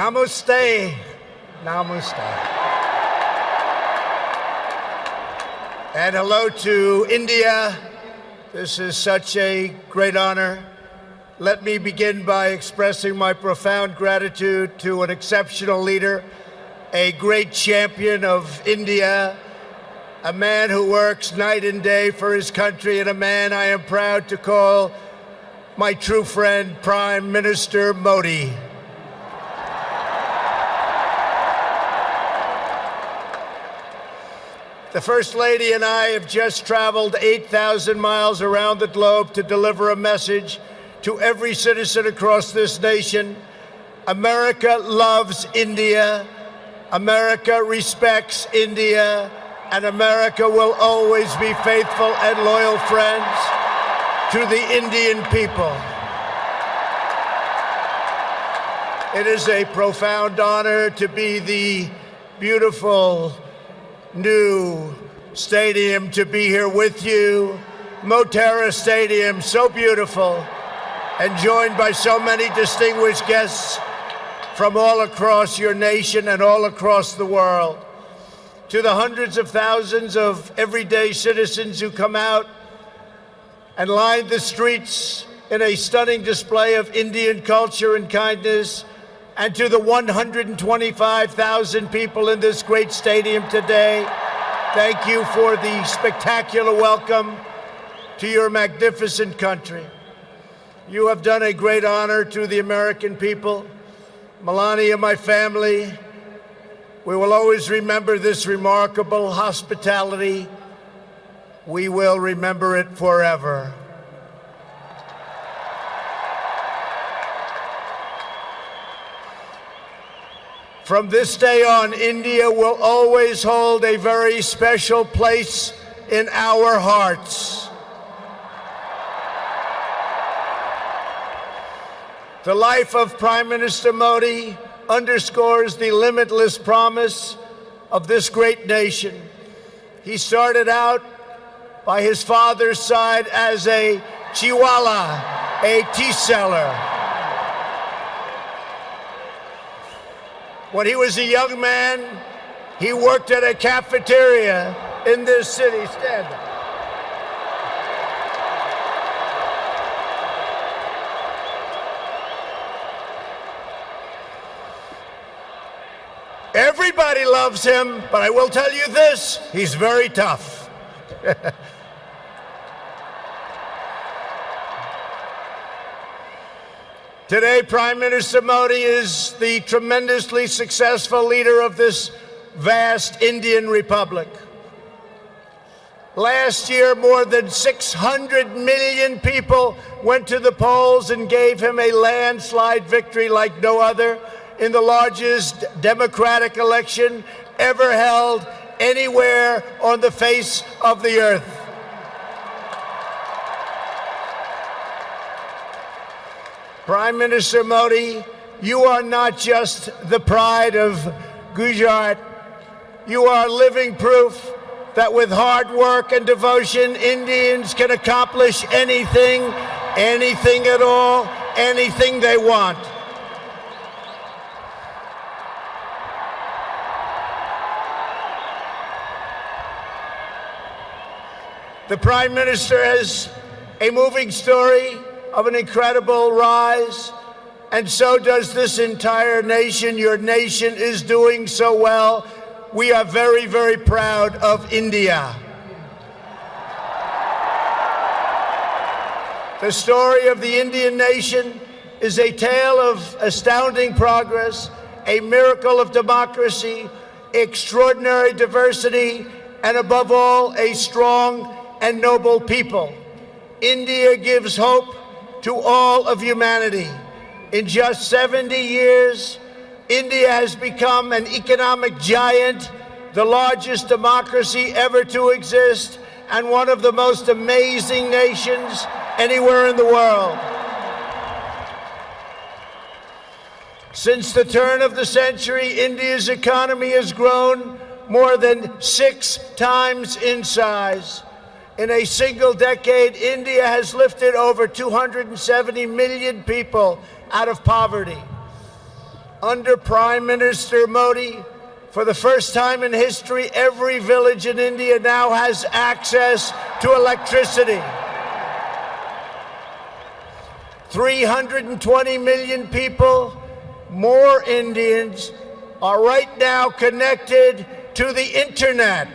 Namaste. Namaste. And hello to India. This is such a great honor. Let me begin by expressing my profound gratitude to an exceptional leader, a great champion of India, a man who works night and day for his country, and a man I am proud to call my true friend, Prime Minister Modi. The First Lady and I have just traveled 8,000 miles around the globe to deliver a message to every citizen across this nation. America loves India, America respects India, and America will always be faithful and loyal friends to the Indian people. It is a profound honor to be the beautiful new stadium, to be here with you. Motera Stadium, so beautiful, and joined by so many distinguished guests from all across your nation and all across the world. To the hundreds of thousands of everyday citizens who come out and line the streets in a stunning display of Indian culture and kindness, and to the 125,000 people in this great stadium today, thank you for the spectacular welcome to your magnificent country. You have done a great honor to the American people. Melania, my family, we will always remember this remarkable hospitality. We will remember it forever. From this day on, India will always hold a very special place in our hearts. The life of Prime Minister Modi underscores the limitless promise of this great nation. He started out by his father's side as a chiwala, a tea seller. When he was a young man, he worked at a cafeteria in this city. Stand up. Everybody loves him, but I will tell you this, he's very tough. Today, Prime Minister Modi is the tremendously successful leader of this vast Indian Republic. Last year, more than 600 million people went to the polls and gave him a landslide victory like no other in the largest democratic election ever held anywhere on the face of the earth. Prime Minister Modi, you are not just the pride of Gujarat. You are living proof that with hard work and devotion, Indians can accomplish anything, anything at all, anything they want. The Prime Minister has a moving story of an incredible rise, and so does this entire nation. Your nation is doing so well. We are very, very proud of India. The story of the Indian nation is a tale of astounding progress, a miracle of democracy, extraordinary diversity, and above all, a strong and noble people. India gives hope to all of humanity. In just 70 years, India has become an economic giant, the largest democracy ever to exist, and one of the most amazing nations anywhere in the world. Since the turn of the century, India's economy has grown more than 6 times in size. In a single decade, India has lifted over 270 million people out of poverty. Under Prime Minister Modi, for the first time in history, every village in India now has access to electricity. 320 million people, more Indians, are right now connected to the internet.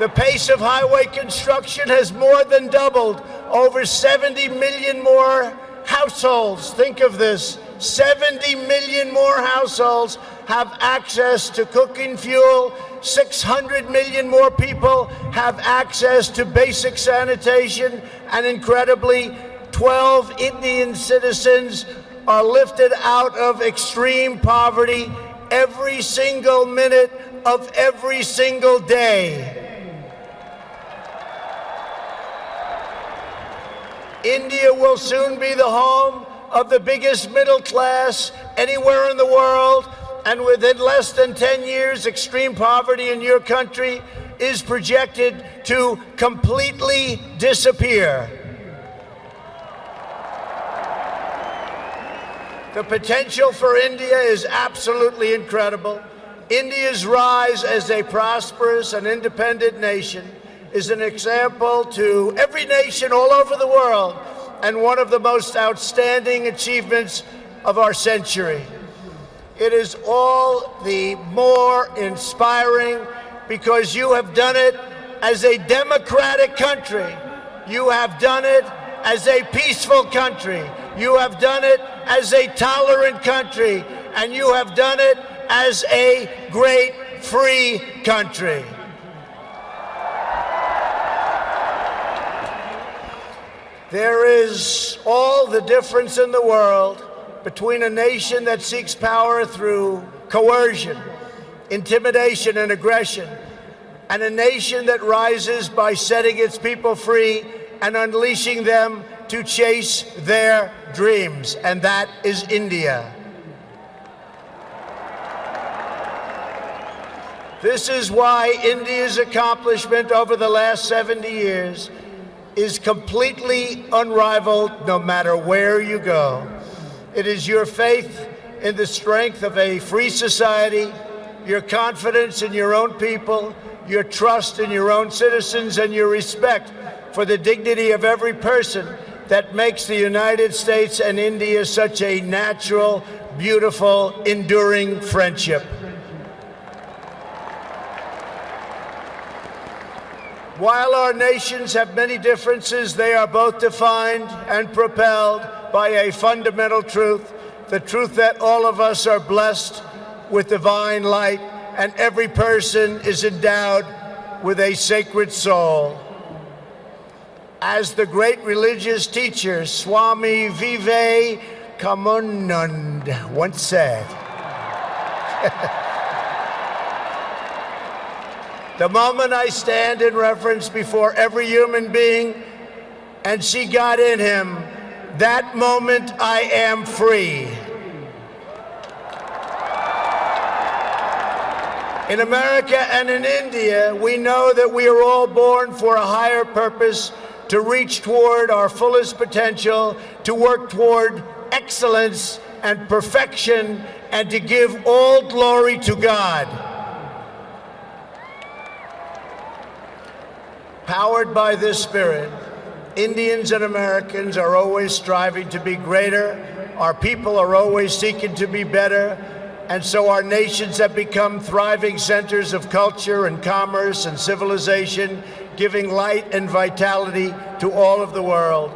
The pace of highway construction has more than doubled. Over 70 million more households, think of this, 70 million more households have access to cooking fuel. 600 million more people have access to basic sanitation. And incredibly, 12 Indian citizens are lifted out of extreme poverty every single minute of every single day. India will soon be the home of the biggest middle class anywhere in the world, and within less than 10 years, extreme poverty in your country is projected to completely disappear. The potential for India is absolutely incredible. India's rise as a prosperous and independent nation is an example to every nation all over the world, and one of the most outstanding achievements of our century. It is all the more inspiring because you have done it as a democratic country. You have done it as a peaceful country. You have done it as a tolerant country. And you have done it as a great free country. There is all the difference in the world between a nation that seeks power through coercion, intimidation, and aggression, and a nation that rises by setting its people free and unleashing them to chase their dreams, and that is India. This is why India's accomplishment over the last 70 years is completely unrivaled no matter where you go. It is your faith in the strength of a free society, your confidence in your own people, your trust in your own citizens, and your respect for the dignity of every person that makes the United States and India such a natural, beautiful, enduring friendship. While our nations have many differences, they are both defined and propelled by a fundamental truth, the truth that all of us are blessed with divine light and every person is endowed with a sacred soul. As the great religious teacher Swami Vivekananda once said, the moment I stand in reverence before every human being and see God in him, that moment I am free. In America and in India, we know that we are all born for a higher purpose, to reach toward our fullest potential, to work toward excellence and perfection, and to give all glory to God. Powered by this spirit, Indians and Americans are always striving to be greater. Our people are always seeking to be better. And so our nations have become thriving centers of culture and commerce and civilization, giving light and vitality to all of the world.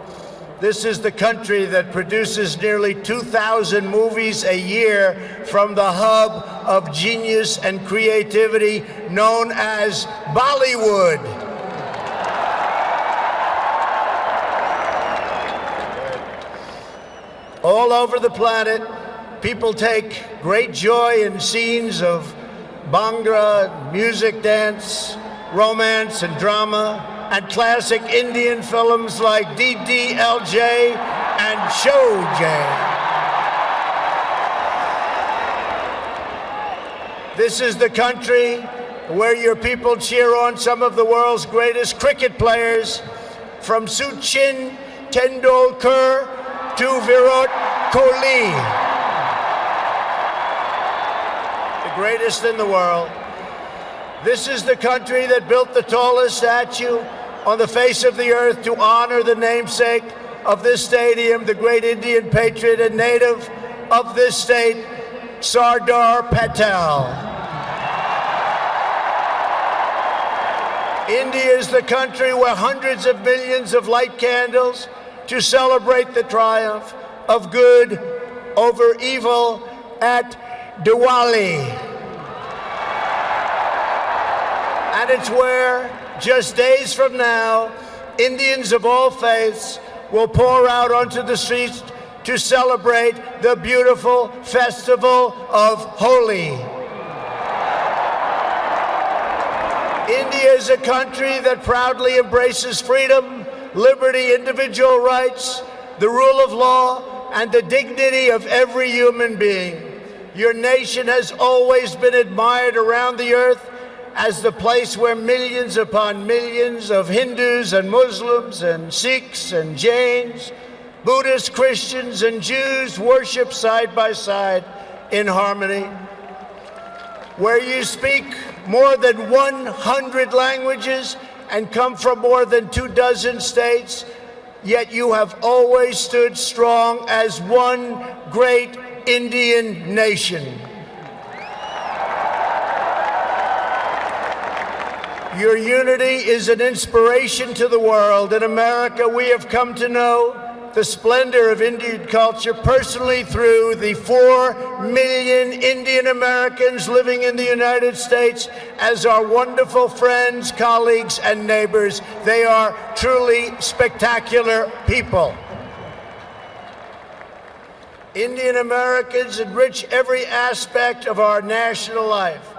This is the country that produces nearly 2,000 movies a year from the hub of genius and creativity known as Bollywood. All over the planet, people take great joy in scenes of Bhangra, music, dance, romance, and drama, and classic Indian films like DDLJ and Showjay. This is the country where your people cheer on some of the world's greatest cricket players, from Sachin Tendulkar to Virat Kohli, the greatest in the world. This is the country that built the tallest statue on the face of the earth to honor the namesake of this stadium, the great Indian patriot and native of this state, Sardar Patel. India is the country where hundreds of millions of light candles to celebrate the triumph of good over evil at Diwali. And it's where, just days from now, Indians of all faiths will pour out onto the streets to celebrate the beautiful festival of Holi. India is a country that proudly embraces freedom, liberty, individual rights, the rule of law, and the dignity of every human being. Your nation has always been admired around the earth as the place where millions upon millions of Hindus and Muslims and Sikhs and Jains, Buddhists, Christians, and Jews worship side by side in harmony, where you speak more than 100 languages and come from more than 24 states, yet you have always stood strong as one great Indian nation. Your unity is an inspiration to the world. In America, we have come to know the splendor of Indian culture personally through the 4 million Indian Americans living in the United States as our wonderful friends, colleagues, and neighbors. They are truly spectacular people. Indian Americans enrich every aspect of our national life.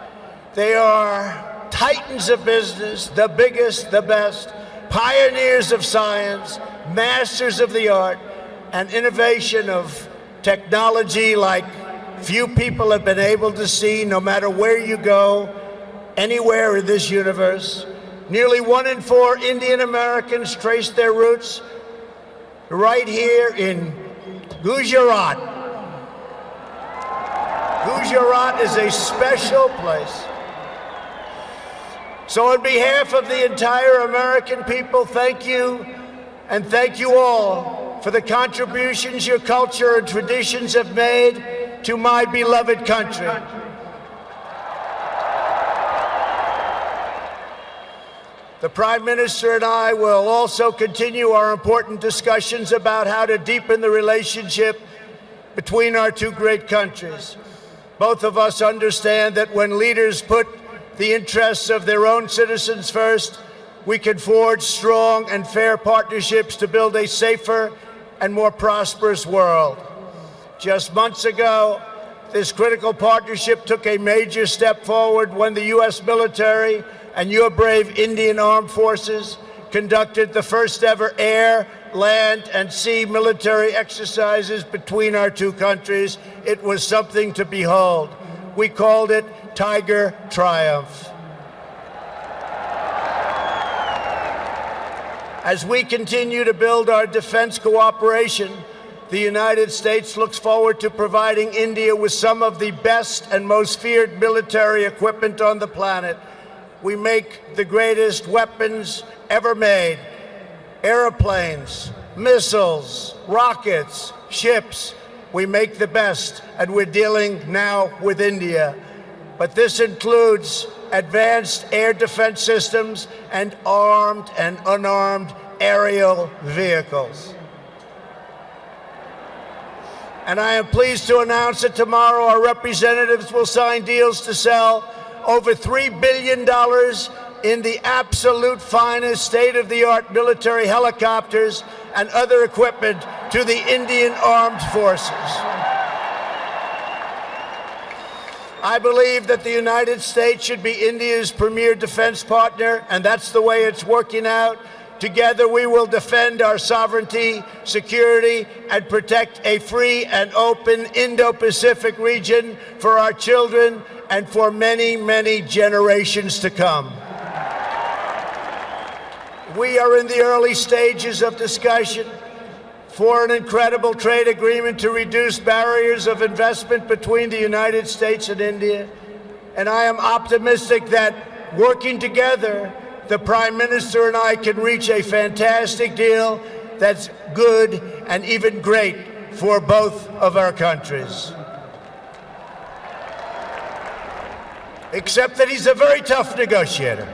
They are titans of business, the biggest, the best, pioneers of science, masters of the art, and innovation of technology like few people have been able to see, no matter where you go, anywhere in this universe. Nearly 1 in 4 Indian Americans trace their roots right here in Gujarat. Gujarat is a special place. So on behalf of the entire American people, thank you, and thank you all for the contributions your culture and traditions have made to my beloved country. The Prime Minister and I will also continue our important discussions about how to deepen the relationship between our two great countries. Both of us understand that when leaders put the interests of their own citizens first, we can forge strong and fair partnerships to build a safer and more prosperous world. Just months ago, this critical partnership took a major step forward when the U.S. military and your brave Indian Armed Forces conducted the first ever air, land, and sea military exercises between our two countries. It was something to behold. We called it Tiger Triumph. As we continue to build our defense cooperation, the United States looks forward to providing India with some of the best and most feared military equipment on the planet. We make the greatest weapons ever made: airplanes, missiles, rockets, ships. We make the best, and we're dealing now with India. But this includes advanced air defense systems and armed and unarmed aerial vehicles. And I am pleased to announce that tomorrow our representatives will sign deals to sell over $3 billion in the absolute finest state-of-the-art military helicopters and other equipment to the Indian Armed Forces. I believe that the United States should be India's premier defense partner, and that's the way it's working out. Together, we will defend our sovereignty, security, and protect a free and open Indo-Pacific region for our children and for many, many generations to come. We are in the early stages of discussion for an incredible trade agreement to reduce barriers of investment between the United States and India. And I am optimistic that working together, the Prime Minister and I can reach a fantastic deal that's good and even great for both of our countries. Except that he's a very tough negotiator.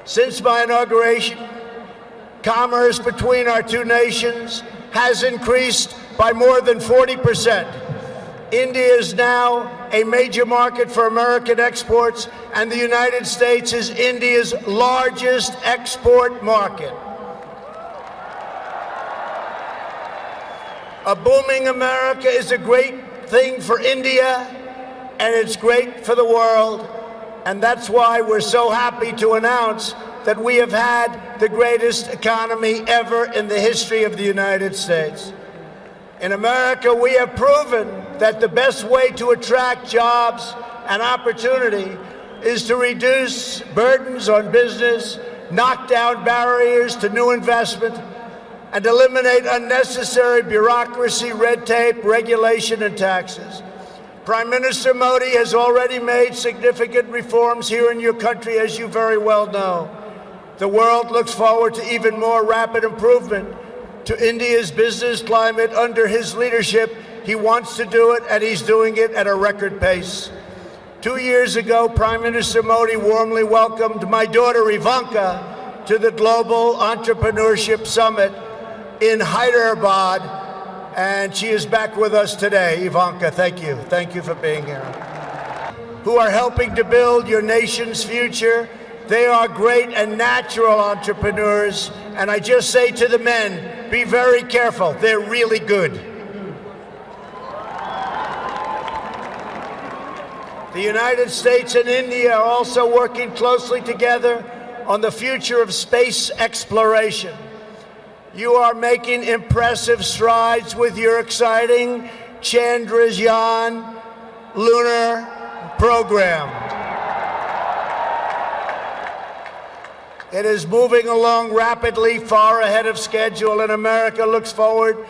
Since my inauguration, commerce between our two nations has increased by more than 40%. India is now a major market for American exports, and the United States is India's largest export market. A booming America is a great thing for India, and it's great for the world. And that's why we're so happy to announce that we have had the greatest economy ever in the history of the United States. In America, we have proven that the best way to attract jobs and opportunity is to reduce burdens on business, knock down barriers to new investment, and eliminate unnecessary bureaucracy, red tape, regulation, and taxes. Prime Minister Modi has already made significant reforms here in your country, as you very well know. The world looks forward to even more rapid improvement to India's business climate under his leadership. He wants to do it, and he's doing it at a record pace. 2 years ago, Prime Minister Modi warmly welcomed my daughter Ivanka to the Global Entrepreneurship Summit in Hyderabad, and she is back with us today. Ivanka, thank you. Thank you for being here. Who are helping to build your nation's future. They are great and natural entrepreneurs, and I just say to the men, be very careful. They're really good. The United States and India are also working closely together on the future of space exploration. You are making impressive strides with your exciting Chandrayaan lunar program. It is moving along rapidly, far ahead of schedule, and America looks forward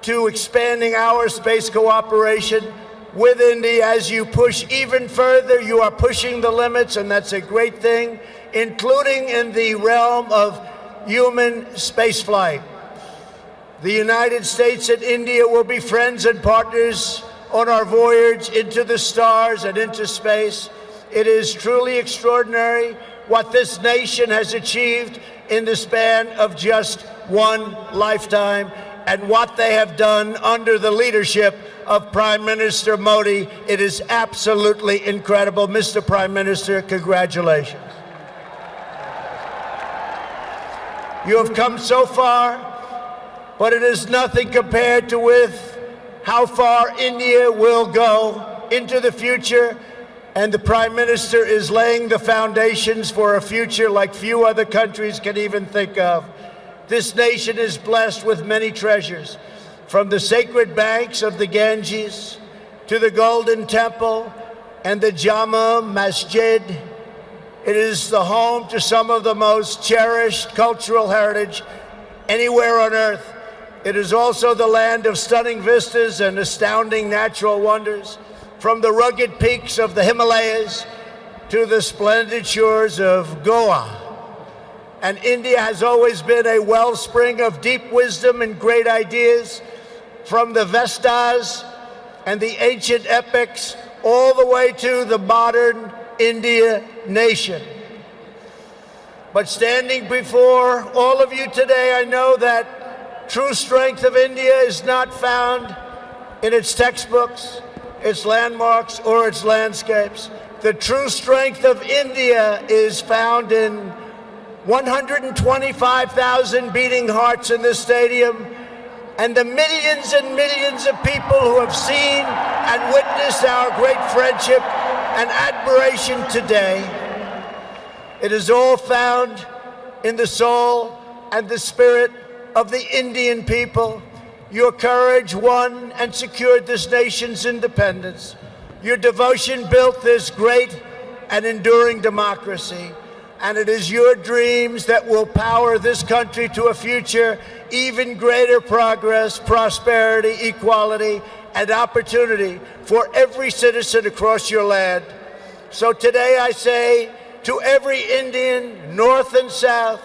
to expanding our space cooperation with India. As you push even further, you are pushing the limits, and that's a great thing, including in the realm of human spaceflight. The United States and India will be friends and partners on our voyage into the stars and into space. It is truly extraordinary what this nation has achieved in the span of just one lifetime, and what they have done under the leadership of Prime Minister Modi. It is absolutely incredible. Mr. Prime Minister, congratulations. You have come so far, but it is nothing compared to with how far India will go into the future. And the Prime Minister is laying the foundations for a future like few other countries can even think of. This nation is blessed with many treasures, from the sacred banks of the Ganges to the Golden Temple and the Jama Masjid. It is the home to some of the most cherished cultural heritage anywhere on earth. It is also the land of stunning vistas and astounding natural wonders, from the rugged peaks of the Himalayas to the splendid shores of Goa. And India has always been a wellspring of deep wisdom and great ideas, from the Vestas and the ancient epics all the way to the modern India nation. But standing before all of you today, I know that true strength of India is not found in its textbooks, its landmarks, or its landscapes. The true strength of India is found in 125,000 beating hearts in this stadium, and the millions and millions of people who have seen and witnessed our great friendship and admiration today. It is all found in the soul and the spirit of the Indian people. Your courage won and secured this nation's independence. Your devotion built this great and enduring democracy. and it is your dreams that will power this country to a future, even greater progress, prosperity, equality, and opportunity for every citizen across your land. So today I say to every Indian, North and South,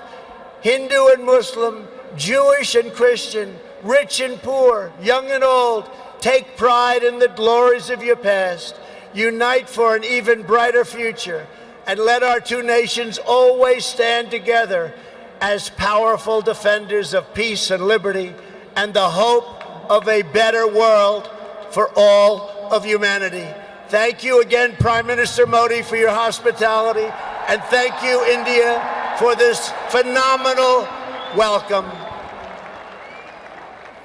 Hindu and Muslim, Jewish and Christian, rich and poor, young and old, take pride in the glories of your past. Unite for an even brighter future, and let our two nations always stand together as powerful defenders of peace and liberty and the hope of a better world for all of humanity. Thank you again, Prime Minister Modi, for your hospitality, and thank you, India, for this phenomenal welcome.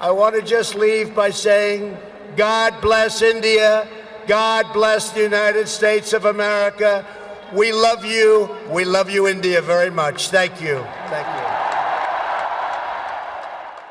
I want to just leave by saying, God bless India. God bless the United States of America. We love you. We love you, India, very much. Thank you. Thank you.